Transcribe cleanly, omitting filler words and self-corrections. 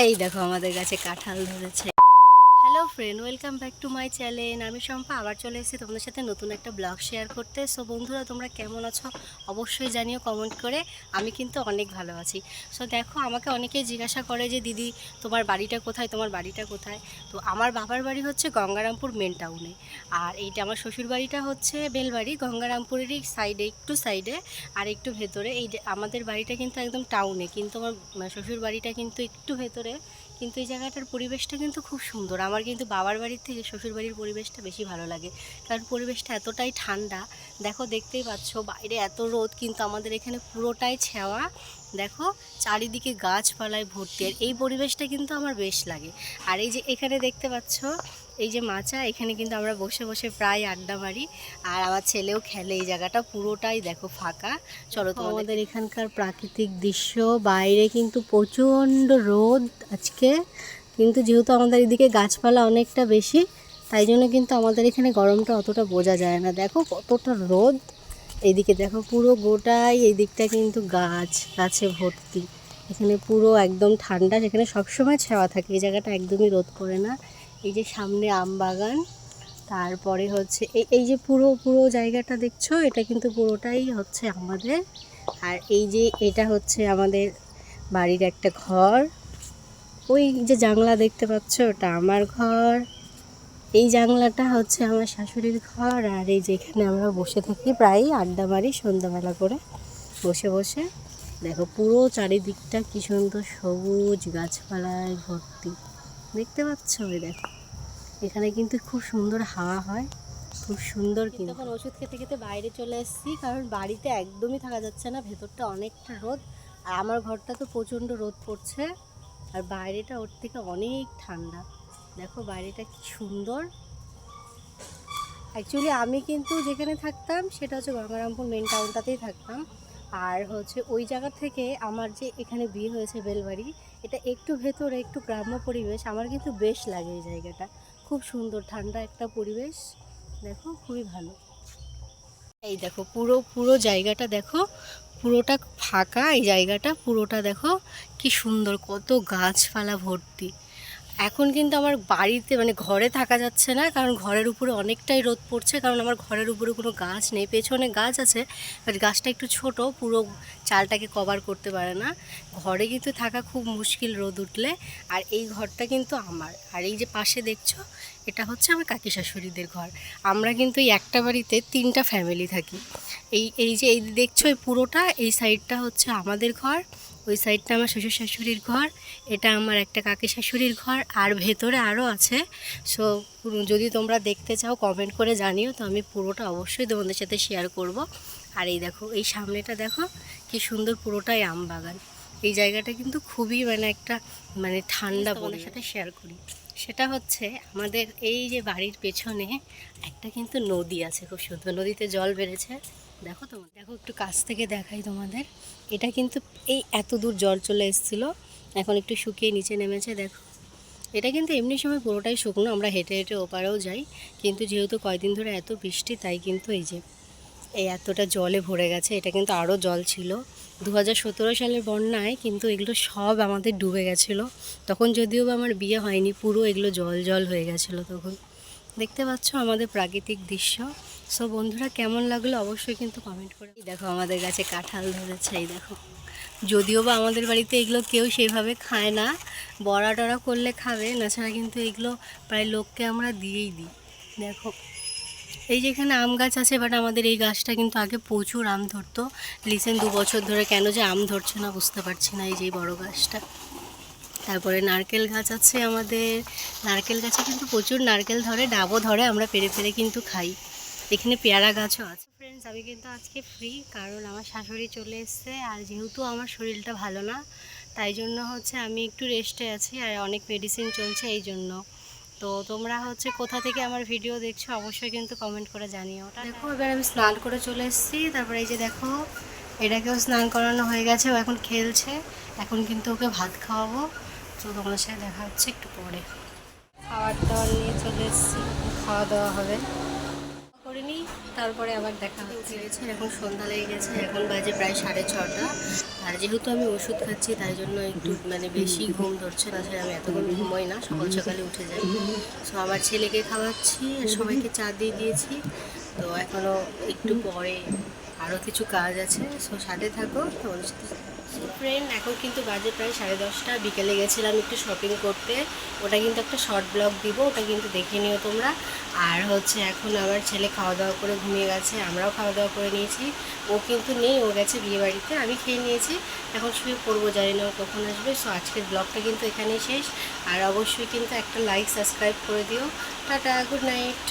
এই দেখো আমাদের গাছে কাঁঠাল ধরেছে। Hello friend, welcome back to my channel. আমি শম্পা আবার চলে এসেছি তোমাদের সাথে নতুন একটা ব্লগ শেয়ার করতে। সো বন্ধুরা, তোমরা কেমন আছো অবশ্যই জানিও কমেন্ট করে। আমি কিন্তু অনেক ভালো আছি। সো দেখো, আমাকে অনেকেই জিজ্ঞাসা করে যে দিদি তোমার বাড়িটা কোথায়, তোমার বাড়িটা কোথায়। তো আমার বাবার বাড়ি হচ্ছে গঙ্গারামপুর মেন টাউনে, আর এইটা আমার শ্বশুর বাড়িটা হচ্ছে বেলবাড়ি, গঙ্গারামপুরেরই সাইডে, একটু সাইডে আর একটু ভেতরে। আমাদের বাড়িটা কিন্তু একদম টাউনে, কিন্তু আমার শ্বশুর বাড়িটা কিন্তু একটু ভেতরে। কিন্তু এই জায়গাটার পরিবেশটা কিন্তু খুব সুন্দর। আমার কিন্তু বাবার বাড়ির থেকে শ্বশুর বাড়ির পরিবেশটা বেশি ভালো লাগে, কারণ পরিবেশটা এতটাই ঠান্ডা। দেখো, দেখতেই পাচ্ছ বাইরে এত রোদ, কিন্তু আমাদের এখানে পুরোটাই ছায়া। দেখো, চারিদিকে গাছপালায় ভর্তি, আর এই পরিবেশটা কিন্তু আমার বেশ লাগে। আর এই যে এখানে দেখতে পাচ্ছ, এই যে মাচা, এখানে কিন্তু আমরা বসে বসে প্রায় আড্ডা মারি, আর আমার ছেলেও খেলে। এই জায়গাটা পুরোটাই দেখো ফাঁকা। চলো তো আমাদের এখানকার প্রাকৃতিক দৃশ্য। বাইরে কিন্তু প্রচণ্ড রোদ আজকে, কিন্তু যেহেতু আমাদের এদিকে গাছপালা অনেকটা বেশি, তাই জন্য কিন্তু আমাদের এখানে গরমটা অতটা বোঝা যায় না। দেখো কতটা রোদ। এইদিকে দেখো পুরো গোটাই এই দিকটা কিন্তু গাছে ভর্তি। এখানে পুরো একদম ঠান্ডা, যেখানে সবসময় ছাওয়া থাকে। এই জায়গাটা একদমই রোদ করে না। এই যে সামনে আম বাগান, তারপরে হচ্ছে এই যে পুরো পুরো জায়গাটা দেখছো, এটা কিন্তু পুরোটাই হচ্ছে আমাদের। আর এই যে এটা হচ্ছে আমাদের বাড়ির একটা ঘর। ওই যে জানলা দেখতে পাচ্ছ, ওটা আমার ঘর। এই জানলাটা হচ্ছে আমার শাশুড়ির ঘর। আর এই যে এখানে আমরা বসে থাকি, প্রায়ই আড্ডা মারি সন্ধ্যাবেলা করে বসে বসে। দেখো পুরো চারিদিকটা কি সুন্দর সবুজ গাছপালায় ভর্তি, দেখতে পাচ্ছ? ওই দেখো, এখানে কিন্তু খুব সুন্দর হাওয়া হয়, খুব সুন্দর। কিন্তু এখন ওষুধ খেতে খেতে বাইরে চলে এসেছি, কারণ বাড়িতে একদমই থাকা যাচ্ছে না, ভেতরটা অনেকটা রোদ। আর আমার ঘরটা তো প্রচণ্ড রোদ পড়ছে, আর বাইরেটা ওর থেকে অনেক ঠান্ডা। দেখো বাইরেটা কি সুন্দর। অ্যাকচুয়ালি আমি কিন্তু যেখানে থাকতাম সেটা হচ্ছে গঙ্গারামপুর মেন টাউনটাতেই থাকতাম। আর হচ্ছে ওই জায়গা থেকে আমার যে এখানে বিয়ে হয়েছে বেলবাড়ি, এটা একটু ভেতরে, একটু গ্রাম্য পরিবেশ। আমার কিন্তু বেশ লাগে এই জায়গাটা, খুব সুন্দর ঠান্ডা একটা পরিবেশ। দেখো খুবই ভালো। এই দেখো পুরো পুরো জায়গাটা দেখো, পুরোটা ফাঁকা। এই জায়গাটা পুরোটা দেখো কি সুন্দর, কত গাছপালা ভর্তি। এখন কিন্তু আমার বাড়িতে মানে ঘরে থাকা যাচ্ছে না, কারণ ঘরের উপরে অনেকটাই রোদ পড়ছে। কারণ আমার ঘরের উপরে কোনো গাছ নেই, পেছনে গাছ আছে, বাট গাছটা একটু ছোট, পুরো চালটাকে কভার করতে পারে না। ঘরে কিন্তু থাকা খুব মুশকিল রোদ উঠলে। আর এই ঘরটা কিন্তু আমার। আর এই যে পাশে দেখছো, এটা হচ্ছে আমার কাকি শাশুড়িদের ঘর। আমরা কিন্তু এই একটা বাড়িতে 3টা ফ্যামিলি থাকি। এই যে এই দেখছো, এই পুরোটা এই সাইডটা হচ্ছে আমাদের ঘর, ওই সাইডটা আমার শ্বশুর শাশুড়ির ঘর, এটা আমার একটা কাকি শাশুড়ির ঘর, আর ভেতরে আরও আছে। সো যদি তোমরা দেখতে চাও কমেন্ট করে জানিও, তো আমি পুরোটা অবশ্যই তোমাদের সাথে শেয়ার করব। আর এই দেখো, এই সামনেটা দেখো কি সুন্দর, পুরোটাই আম বাগান। এই জায়গাটা কিন্তু খুবই একটা ঠান্ডা। তোমাদের সাথে শেয়ার করি, সেটা হচ্ছে আমাদের এই যে বাড়ির পেছনে একটা কিন্তু নদী আছে, খুব সুন্দর। নদীতে জল বেড়েছে, দেখো তোমার, দেখো একটু কাছ থেকে দেখাই তোমাদের। এটা কিন্তু এই এত দূর জল চলে এসেছিলো, এখন একটু শুকিয়ে নিচে নেমেছে। দেখো, এটা কিন্তু এমনি সময় পুরোটাই শুকনো, আমরা হেঁটে হেঁটে ওপারেও যাই। কিন্তু যেহেতু কয়দিন ধরে এত বৃষ্টি, তাই কিন্তু এই যে এই এতটা জলে ভরে গেছে। এটা কিন্তু আরও জল ছিল 2017 সালের বন্যায়, কিন্তু এগুলো সব আমাদের ডুবে গেছিলো। তখন যদিও বা আমার বিয়ে হয়নি, পুরো এগুলো জল জল হয়ে গেছিলো তখন। দেখতে পাচ্ছ আমাদের প্রাকৃতিক দৃশ্য। সো বন্ধুরা, কেমন লাগলো অবশ্যই কিন্তু কমেন্ট করে। দেখো আমাদের গাছে কাঁঠাল ধরেছে, এই দেখো। যদিও বা আমাদের বাড়িতে এগুলো কেউ সেইভাবে খায় না, বড়া টড়া করলে খাবে, নাছাড়া কিন্তু এগুলো প্রায় লোককে আমরা দিয়েই দিই। দেখো, এই যেখানে আম গাছ আছে, বাট আমাদের এই গাছটা কিন্তু আগে প্রচুর আম ধরতো। রিসেন্ট 2 বছর ধরে কেন যে আম ধরছে না বুঝতে পারছি না। এই যে বড় গাছটা, তারপরে নারকেল গাছ আছে আমাদের। নারকেল গাছে কিন্তু প্রচুর নারকেল ধরে, ডাবও ধরে, আমরা পেরে পেরে কিন্তু খাই। এখানে পেয়ারা গাছও আছে। ফ্রেন্ডস, আমি কিন্তু আজকে ফ্রি, কারণ আমার শাশুড়ি চলে এসছে। আর যেহেতু আমার শরীরটা ভালো না, তাই জন্য হচ্ছে আমি একটু রেস্টে আছি, আর অনেক মেডিসিন চলছে এই জন্য। তো তোমরা হচ্ছে কোথা থেকে আমার ভিডিও দেখছো অবশ্যই কিন্তু কমেন্ট করে জানিও। দেখো, এবার আমি স্নান করে চলে এসেছি। তারপরে এই যে দেখো, এটাকেও স্নান করানো হয়ে গেছে, ও এখন খেলছে। এখন কিন্তু ওকে ভাত খাওয়াবো। তো তোমাদের সাথে দেখা হচ্ছে একটু পরে। খাবার দাবার নিয়ে চলে এসেছি, খাওয়া দাওয়া হবে। করি করে নিই, তারপরে আবার দেখা হচ্ছে। এখন সন্ধ্যা লেগে গেছে, এখন বাজে প্রায় 6:30। আর যেহেতু আমি ওষুধ খাচ্ছি তাই জন্য একটু বেশি ঘুম ধরছে, তাছাড়া আমি এতক্ষণ ঘুমোই না, সকাল সকালে উঠে যাই। সো আমার ছেলেকে খাওয়াচ্ছি আর সবাইকে চা দিয়ে দিয়েছি। তো এখনও একটু পরে আরও কিছু কাজ আছে, সো সাথে থাকো তোমাদের সাথে। ফ্রেন্ড, এখন কিন্তু বাজে প্রায় 10:30। বিকেলে গেছিলাম একটু শপিং করতে, ওটা কিন্তু একটা শর্ট ব্লগ দিব, ওটা কিন্তু দেখে নিও তোমরা। আর এখন আমার ছেলে খাওয়া দাওয়া করে ঘুমিয়ে গেছে, আমরাও খাওয়া দাওয়া করে নিয়েছি। ও কিন্তু নেই, ও গেছে বিয়েবাড়িতে, আমি খেয়ে নিয়েছি। এখন শুয়ে পড়বো, জানি না ও কখন আসবে। সো আজকের ব্লগটা কিন্তু এখানেই শেষ। আর অবশ্যই কিন্তু একটা লাইক সাবস্ক্রাইব করে দিও। Tata, good night.